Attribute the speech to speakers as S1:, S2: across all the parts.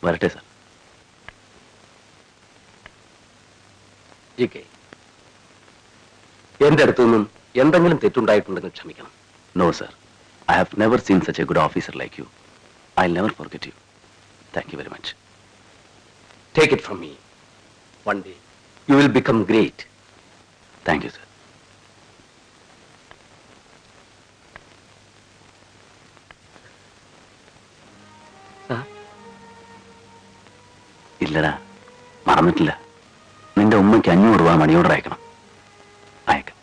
S1: വരട്ടെ സാർ.
S2: എന്റെ അടുത്തു നിന്നും എന്തെങ്കിലും തെറ്റുണ്ടായിട്ടുണ്ടെന്ന് ക്ഷമിക്കണം.
S1: No sir, I have never seen such a good officer like you. I will never forget you. Thank you very much.
S2: Take it from me. One day you will become great.
S1: Thank you sir. ഇല്ലടാ, മറന്നിട്ടില്ല. നിന്റെ ഉമ്മയ്ക്ക് 500 രൂപ money order അയക്കണം. അയക്കാം.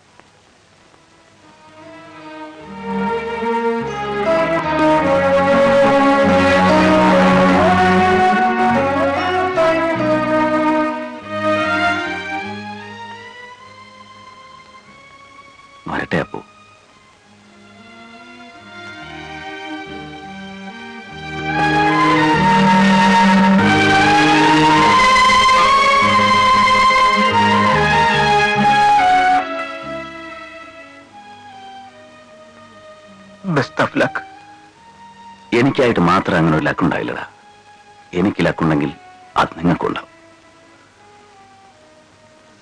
S1: വരട്ടെ അപ്പോ.
S3: Best of luck.
S1: എനിക്കായിട്ട് മാത്രം അങ്ങനെ ഒരു ലക്കുണ്ടായില്ലടാ. എനിക്ക് ലക്കുണ്ടെങ്കിൽ അത് നിങ്ങൾക്കുണ്ടാവും.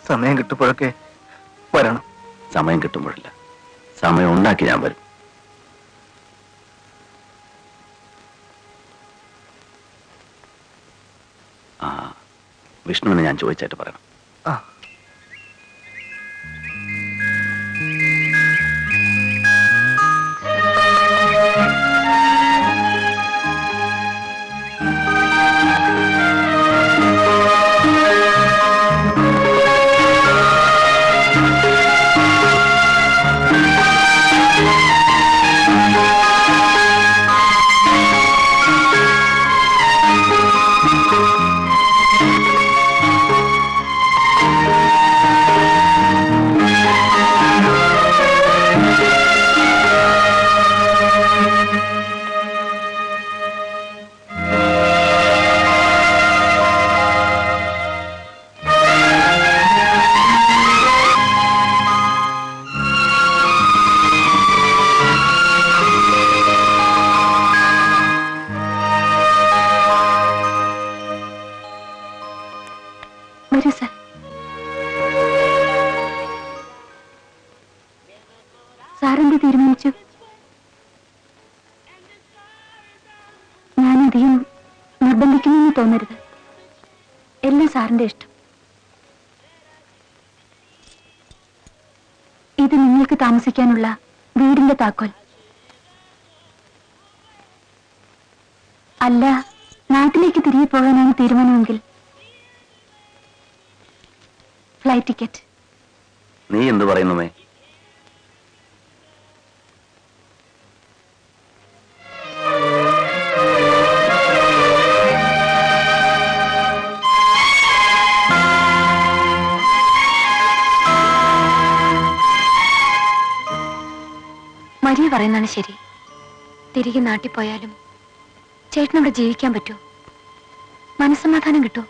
S3: സമയം കിട്ടുമ്പോഴൊക്കെ വരണം.
S1: സമയം കിട്ടുമ്പോഴില്ല, സമയം ഉണ്ടാക്കി ഞാൻ വരും. ആ, വിഷ്ണുവിനെ ഞാൻ ചോദിച്ചായിട്ട് പറയണം.
S3: ആ,
S4: വരൂ സർ. സാറെന്ത് തീരുമാനിച്ചു? ഞാനധികം നിർബന്ധിക്കുമെന്ന് തോന്നരുത്. എല്ലാം സാറിന്റെ ഇഷ്ടം. ഇത് നിങ്ങൾക്ക് താമസിക്കാനുള്ള വീടിന്റെ താക്കോൽ. അല്ല, നാട്ടിലേക്ക് തിരികെ പോകാനാണ് തീരുമാനമെങ്കിൽ ഫ്ലൈറ്റ് ടിക്കറ്റ്.
S1: നീ എന്ത് പറയുന്നുമേ?
S4: മരിയ പറയുന്നതാണ് ശരി. തിരികെ നാട്ടിൽ പോയാലും ചേട്ടനവിടെ ജീവിക്കാൻ പറ്റുമോ? മനസ്സമാധാനം കിട്ടുമോ?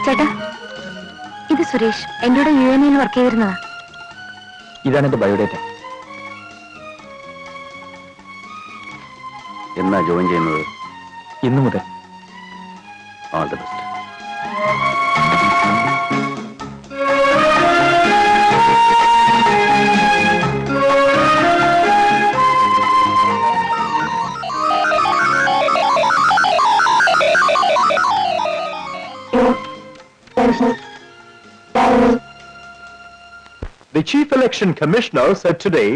S4: ചേട്ടാ, ഇത് സുരേഷ്. എന്നോട് UNE വർക്ക് ചെയ്തിരുന്നതാ.
S3: ഇതാണ് എന്റെ ബയോഡേറ്റ.
S1: എന്നാ ജോയിൻ ചെയ്യുന്നത്?
S3: ഇന്നു മുതൽ.
S1: All the best.
S5: The Chief Election Commissioner said today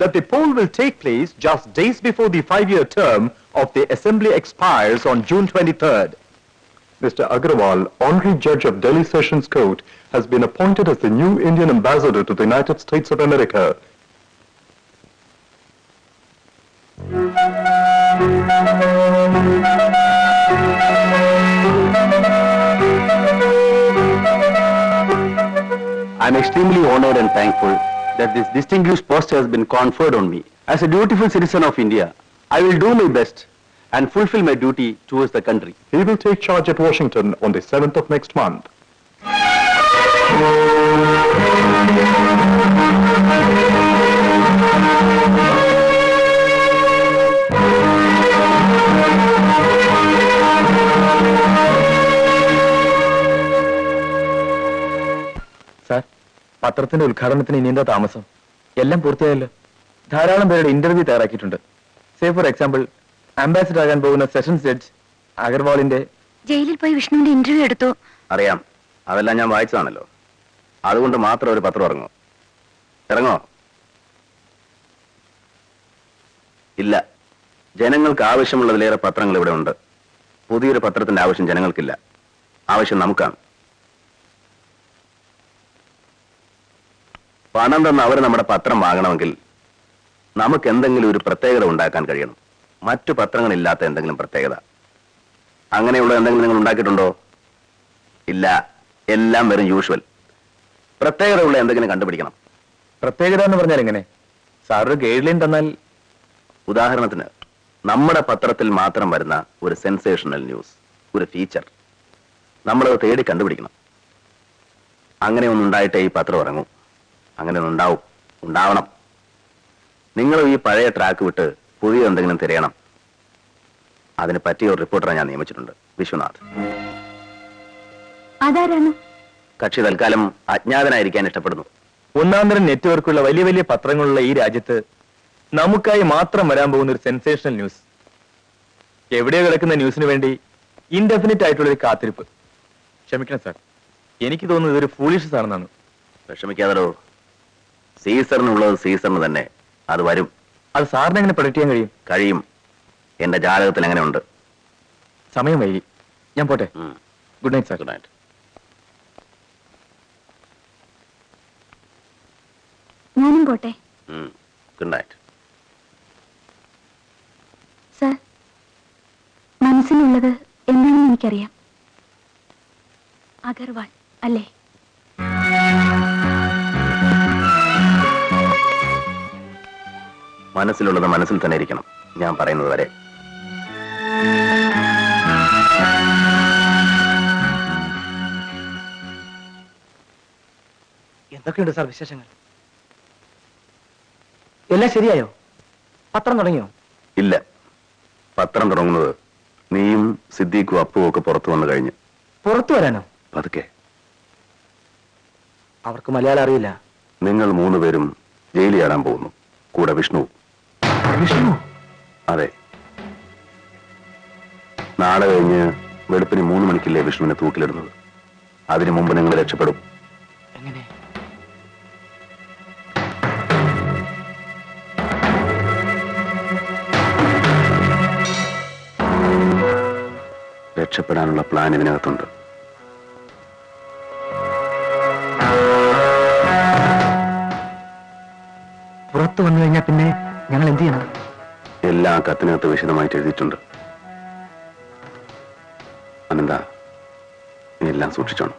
S5: that the poll will take place just days before the 5-year term of the Assembly expires on June 23rd. Mr. Agarwal, Honorary Judge of Delhi Sessions Court, has been appointed as the new Indian Ambassador to the United States of America.
S1: I'm extremely honored and thankful that this distinguished post has been conferred on me. As a dutiful citizen of India, I will do my best and fulfill my duty towards the country.
S5: He will take charge at Washington on the 7th of next month.
S3: Sir, പത്രത്തിന്റെ ഉദ്ഘാടനത്തിന് ഇനി എന്താ താമസം? എല്ലാം പൂർത്തിയായല്ലോ. ധാരാളം പേരുടെ interview തയ്യാറാക്കിയിട്ടുണ്ട്. Say for example, ambassador ആകാൻ പോകുന്ന സെഷൻസ് ജഡ്ജ് അഗർവാളിന്റെ
S4: ജയിലിൽ പോയി വിഷ്ണുവിന്റെ ഇന്റർവ്യൂ എടുത്തു.
S1: അറിയാം, അതെല്ലാം ഞാൻ വായിച്ചതാണല്ലോ. അതുകൊണ്ട് മാത്രം ഒരു പത്രം ഇറങ്ങോ? ഇറങ്ങോ? ഇല്ല. ജനങ്ങൾക്ക് ആവശ്യമുള്ളതിലേറെ പത്രങ്ങൾ ഇവിടെ ഉണ്ട്. പുതിയൊരു പത്രത്തിന്റെ ആവശ്യം ജനങ്ങൾക്കില്ല. ആവശ്യം നമുക്കാണ്. പണം തന്ന് അവർ നമ്മുടെ പത്രം വാങ്ങണമെങ്കിൽ നമുക്ക് എന്തെങ്കിലും ഒരു പ്രത്യേകത ഉണ്ടാക്കാൻ കഴിയണം. മറ്റു പത്രങ്ങളില്ലാത്ത എന്തെങ്കിലും പ്രത്യേകത. അങ്ങനെയുള്ള എന്തെങ്കിലും നിങ്ങൾ ഉണ്ടാക്കിയിട്ടുണ്ടോ? ഇല്ല. എല്ലാം വെറും യൂഷ്വൽ. പ്രത്യേകതയുള്ള എന്തെങ്കിലും കണ്ടുപിടിക്കണം.
S3: പ്രത്യേകത എന്ന് പറഞ്ഞാൽ എങ്ങനെ? സാർ ഒരു ഗൈഡ് ലൈൻ തന്നാൽ.
S1: ഉദാഹരണത്തിന്, നമ്മുടെ പത്രത്തിൽ മാത്രം വരുന്ന ഒരു സെൻസേഷണൽ ന്യൂസ്, ഒരു ഫീച്ചർ നമ്മളത് തേടി കണ്ടുപിടിക്കണം. അങ്ങനെ ഒന്നുണ്ടായിട്ടേ ഈ പത്രം ഇറങ്ങും. അങ്ങനെ ഒന്നുണ്ടാവും, ഉണ്ടാവണം. നിങ്ങൾ ഈ പഴയ ട്രാക്ക് വിട്ട് പുതിയ എന്തെങ്കിലും തിരയണം. അതിന് പറ്റിയ ഒരു റിപ്പോർട്ടറെ ഞാൻ നിയമിച്ചിട്ടുണ്ട്, വിശ്വനാഥ്.
S4: അതാരാണ്?
S1: കക്ഷി തൽക്കാലം അജ്ഞാതനായിരിക്കാൻ ഇഷ്ടപ്പെടുന്നു.
S3: ഒന്നാന്തരം നെറ്റ്വർക്കുള്ള വലിയ വലിയ പത്രങ്ങളുള്ള ഈ രാജ്യത്ത് നമുക്കായി മാത്രം വരാൻ പോകുന്ന ഒരു സെൻസേഷണൽ ന്യൂസ്. എവിടെയോ കിടക്കുന്ന ന്യൂസിന് വേണ്ടി ഇൻഡെഫിനിറ്റ് ആയിട്ടുള്ള ഒരു കാത്തിരിപ്പ്. ക്ഷമിക്കണം സാർ, എനിക്ക് തോന്നുന്നത് ഇതൊരു ഫൂളിഷസ് ആണെന്നാണ്.
S1: വിഷമിക്കാതല്ലോ. സീസറിനുള്ളത് സീസറിന് തന്നെ. അത് വരും.
S3: അത് സാറിന് എങ്ങനെ പ്രൊഡക്റ്റ് ചെയ്യാൻ കഴിയും?
S1: കഴിയും. എന്റെ ജാതകത്തിൽ എങ്ങനെ ഉണ്ട്.
S3: സമയം വൈകി, ഞാൻ പോട്ടെ. Good night sir.
S1: Good night.
S4: ഞാനും പോട്ടെ.
S1: Good night.
S4: സർ, മനസ്സിലുള്ളത് എന്താണെന്ന് എനിക്കറിയാം. അഗർവാൾ അല്ലേ?
S1: മനസ്സിലുള്ളത് മനസ്സിൽ തന്നെ ഇരിക്കണം, ഞാൻ പറയുന്നത് വരെ.
S3: എന്തൊക്കെയുണ്ട് സാർ വിശേഷങ്ങൾ? എല്ലാം ശരിയായോ? പത്രം തുടങ്ങിയോ?
S1: ഇല്ല. പത്രം തുടങ്ങുന്നത് നീയും സിദ്ദീഖും അപ്പുവും ഒക്കെ പുറത്തു വന്നു കഴിഞ്ഞ്.
S3: പുറത്തു വരാനോ?
S1: പതുക്കെ.
S3: അവർക്ക് മലയാളം അറിയില്ല.
S1: നിങ്ങൾ 3 പേരും ജയിലിൽ ചാടാൻ പോകുന്നു, കൂടെ വിഷ്ണു.
S3: വിഷ്ണു?
S1: അതെ. നാളെ കഴിഞ്ഞ് വെളുപ്പിന് 3 മണിക്കില്ലേ വിഷ്ണുവിനെ തൂക്കിലിടുന്നത്. അതിനു മുമ്പ് നിങ്ങൾ രക്ഷപ്പെടും.
S3: എങ്ങനെ?
S1: രക്ഷപ്പെടാനുള്ള പ്ലാൻ ഇതിനകത്തുണ്ട്.
S3: പുറത്തു വന്നു കഴിഞ്ഞാൽ പിന്നെ ഞങ്ങൾ എന്ത് ചെയ്യണം?
S1: എല്ലാ കത്തിനകത്ത് വിശദമായിട്ട് എഴുതിയിട്ടുണ്ട്. അനന്ത, നീ എല്ലാം സൂക്ഷിച്ചോണം.